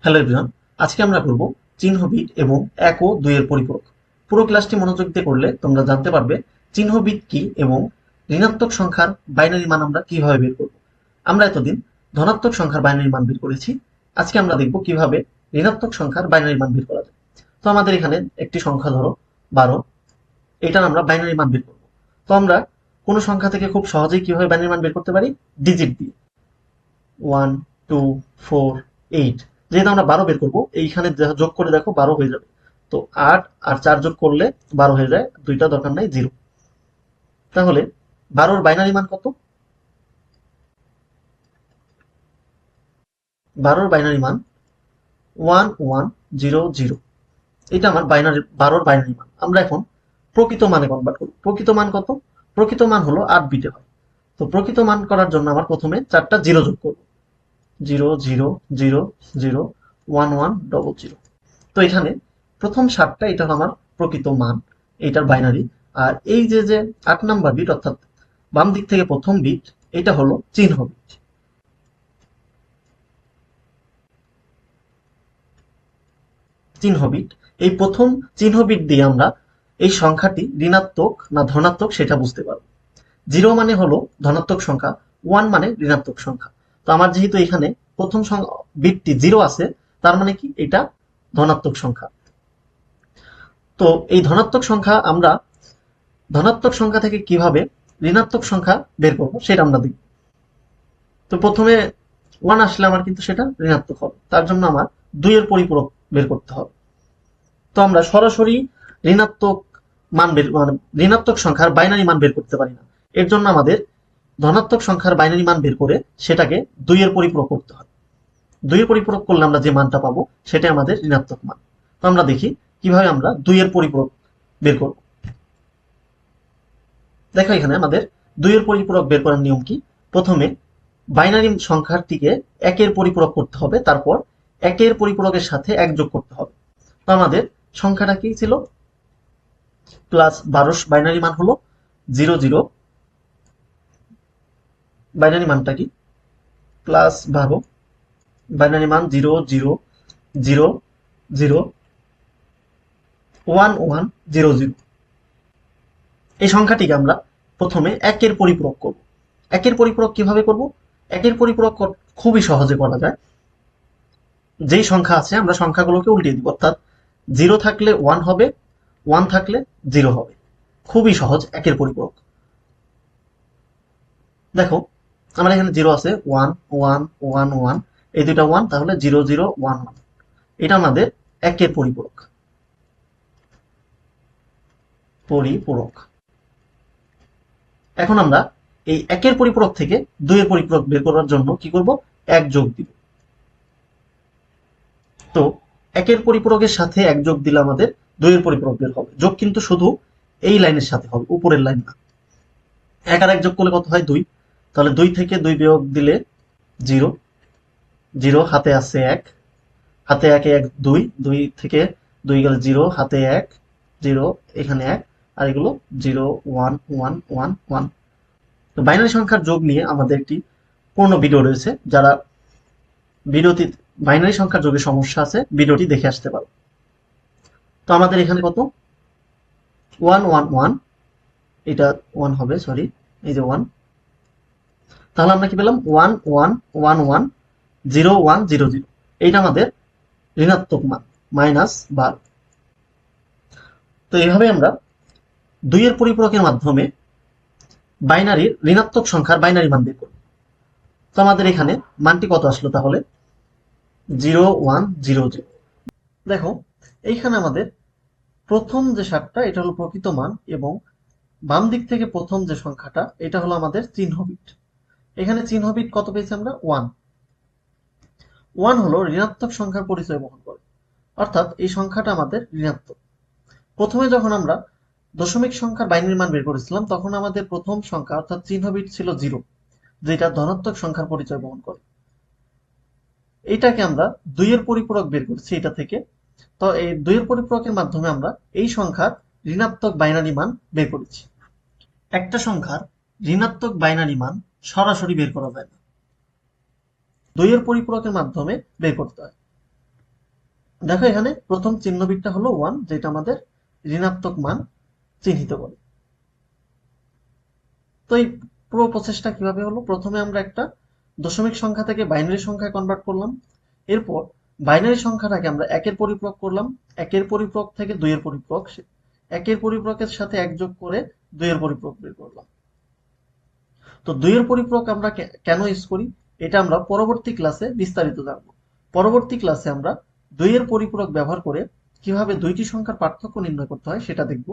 Hello everyone, আজকে আমরা করব চিহ্ন বিট এবং 1 ও 2 এর পরিপূরক। পুরো ক্লাসটি মনোযোগ দিয়ে করলে তোমরা জানতে পারবে চিহ্ন বিট কি এবং ঋণাত্মক সংখ্যার বাইনারি মান আমরা কিভাবে বের করব। আমরা এতদিন ধনাত্মক সংখ্যার বাইনারি মান বের করেছি। আজকে আমরা দেখব কিভাবে ঋণাত্মক সংখ্যার বাইনারি মান বের করা যায়। তো আমাদের এখানে একটি সংখ্যা ধরো 12, এটার আমরা বাইনারি মান বের করব। তো আমরা কোন সংখ্যা থেকে খুব সহজেই কিভাবে বাইনারি মান বের করতে পারি? ডিজিট দিয়ে। 1 2 4 8, যেহেতু আমরা 12 বের করবো, এইখানে যোগ করে দেখো 12 হয়ে যাবে। তো 8 আর 4 যোগ করলে 12 হয়ে যায়, দুইটা দরকার নাই, 0। তাহলে 12 বাইনারি মান কত? 12 বাইনারি মান 1100। এটা আমার বাইনারি 12 বাইনারি মান। আমরা এখন প্রকৃত মানে কনভার্ট করব। প্রকৃত মান কত? প্রকৃত মান হলো 8 বিটে হয়। তো প্রকৃত মান করার জন্য আমার প্রথমে 4টা জিরো যোগ করব। 0 0 0 0 1 1 0 0। তো এখানে প্রথম 7টা এটা হলো আমার প্রকৃত মান, এটার বাইনারি। আর এই যে যে 8 নাম্বার বিট, অর্থাৎ বাম দিক থেকে প্রথম বিট, এটা হলো চিহ্ন বিট। চিহ্ন বিট, এই প্রথম চিহ্ন বিট দিয়ে আমরা এই সংখ্যাটি ঋণাত্মক না ধনাত্মক সেটা বুঝতে পারবো। 0 মানে হলো ধনাত্মক সংখ্যা, 1 মানে ঋণাত্মক সংখ্যা। তো আমার যেহেতু এখানে প্রথম বিটটি 0 আছে, তার মানে কি এটা ধনাত্মক সংখ্যা। তো এই ধনাত্মক সংখ্যা আমরা ধনাত্মক সংখ্যা থেকে কিভাবে ঋণাত্মক সংখ্যা বের করবো সেটা আমরা দেখব। তো প্রথমে 1 আসলে আমার কিন্তু সেটা ঋণাত্মক হবে, তার জন্য আমার 2 এর পরিপূরক বের করতে হবে। তো আমরা সরাসরি ঋণাত্মক মান বের মানে ঋণাত্মক সংখ্যার বাইনারি মান বের করতে পারি না। এর জন্য আমাদের ধনাত্মক সংখ্যার বাইনারি মান বের করে সেটাকে 2 এর পরিপূরক করতে হয়। 2 এর পরিপূরক করলে আমরা যে মানটা পাবো সেটাই আমাদের ঋণাত্মক মান। তো আমরা দেখি কিভাবে আমরা 2 এর পরিপূরক বের করব। দেখো এখানে আমাদের 2 এর পরিপূরক বের করার নিয়ম কি? প্রথমে বাইনারি সংখ্যাটিকে 1 এর পরিপূরক করতে হবে, তারপর 1 এর পরিপূরকের সাথে 1 যোগ করতে হবে। তো আমাদের সংখ্যাটা কি ছিল? +12 বাইনারি মান হলো 0 0। বাইনারি মানটা কি? +12 বাইনারি মান 0 0 0 0 1 1 0 0। এই সংখ্যাটিকে আমরা প্রথমে 1 এর পরিপূরক করব। 1 এর পরিপূরক কিভাবে করব? 1 এর পরিপূরক খুবই সহজে করা যায়। যেই সংখ্যা আছে আমরা সংখ্যাগুলোকে উল্টিয়ে দিব, অর্থাৎ 0 থাকলে 1 হবে, 1 থাকলে 0 হবে। খুবই সহজ 1 এর পরিপূরক। দেখো আমার এখানে 0 আছে, 1 1 1 1, এই দুইটা 1, তাহলে 0 0 1 1। এটা আমাদের 1 এর পরিপূরক। পরিপূরক। এখন আমরা এই 1 এর পরিপূরক থেকে 2 এর পরিপূরক বের করার জন্য কি করব? 1 যোগ দিব। তো 1 এর পরিপূরকের সাথে 1 যোগ দিলে আমাদের 2 এর পরিপূরক বের হবে। যোগ কিন্তু শুধু এই লাইনের সাথে হবে, উপরের লাইন না। 1 আর 1 যোগ করলে কত হয়? 2। তাহলে 2 থেকে 2 বিয়োগ দিলে 0 0, হাতে আছে 1, হাতে 1 এ 1 2, 2 থেকে 2 গেলে 0, হাতে 1 0, এখানে 1, আর এগুলো 0 1 1 1 1। তো বাইনারি সংখ্যার যোগ নিয়ে আমাদের একটি পূর্ণ ভিডিও রয়েছে, যারা ভিডিওটি বাইনারি সংখ্যার যোগের সমস্যা আছে ভিডিওটি দেখে আসতে পারো। তো আমাদের এখানে কত? 1 1 1, এটা 1 হবে, সরি, এই যে 1। তাহলে আমরা কি পেলাম? 1 1 1 1 0 1 0 0। এইটা আমাদের ঋণাত্মক মান, -12। তো এইভাবে আমরা 2 এর পরিপূরকের মাধ্যমে বাইনারির ঋণাত্মক সংখ্যার বাইনারি মান বের করব। তো আমাদের এখানে মানটি কত আসলো তাহলে? 0 1 0 0। দেখো এইখানে আমাদের প্রথম যে 7টা এটা হলো প্রকৃত মান, এবং বাম দিক থেকে প্রথম যে সংখ্যাটা এটা হলো আমাদের চিহ্ন বিট। এখানে চিহ্ন বিট কত পেয়েছি আমরা? 1। 1 হলো ঋণাত্মক সংখ্যার পরিচয় বহন করে, অর্থাৎ এই সংখ্যাটা আমাদের ঋণাত্মক। প্রথমে যখন আমরা দশমিক সংখ্যার বাইনারি মান বের করেছিলাম, তখন আমাদের প্রথম সংখ্যা অর্থাৎ চিহ্ন বিট ছিল 0, যেটা ধনাত্মক সংখ্যার পরিচয় বহন করে। এইটাকে আমরা 2 এর পরিপূরক বের করছি এটা থেকে। তো এই 2 এর পরিপূরকের মাধ্যমে আমরা এই সংখ্যার ঋণাত্মক বাইনারি মান বের করেছি। একটা সংখ্যার ঋণাত্মক বাইনারি মান সরাসরি বের করা যায় না, 2 এর পরিপূরকের মাধ্যমে বের করতে হয়। দেখো এখানে প্রথম চিহ্ন বিটটা হলো 1, যেটা আমাদের ঋণাত্মক মান চিহ্নিত করে। তো এই পুরো প্রসেসটা কিভাবে হলো, প্রথমে আমরা একটা দশমিক সংখ্যা থেকে বাইনারি সংখ্যায় কনভার্ট করলাম। এরপর বাইনারি সংখ্যাটাকে আমরা একের পরিপূরক করলাম। একের পরিপূরক থেকে দুইয়ের পরিপূরক, একের পরিপূরকের সাথে এক যোগ করে দুইয়ের পরিপূরক বের করলাম। তো দুইয়ের পরিপূরক আমরা কেন ইউজ করি, এটা আমরা পরবর্তী ক্লাসে বিস্তারিত জানবো। পরবর্তী ক্লাসে আমরা দুইয়ের পরিপূরক ব্যবহার করে কিভাবে দুইটি সংখ্যার পার্থক্য নির্ণয় করতে হয় সেটা দেখব।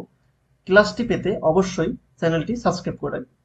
ক্লাসটি পেতে অবশ্যই চ্যানেলটি সাবস্ক্রাইব করে রাখবেন।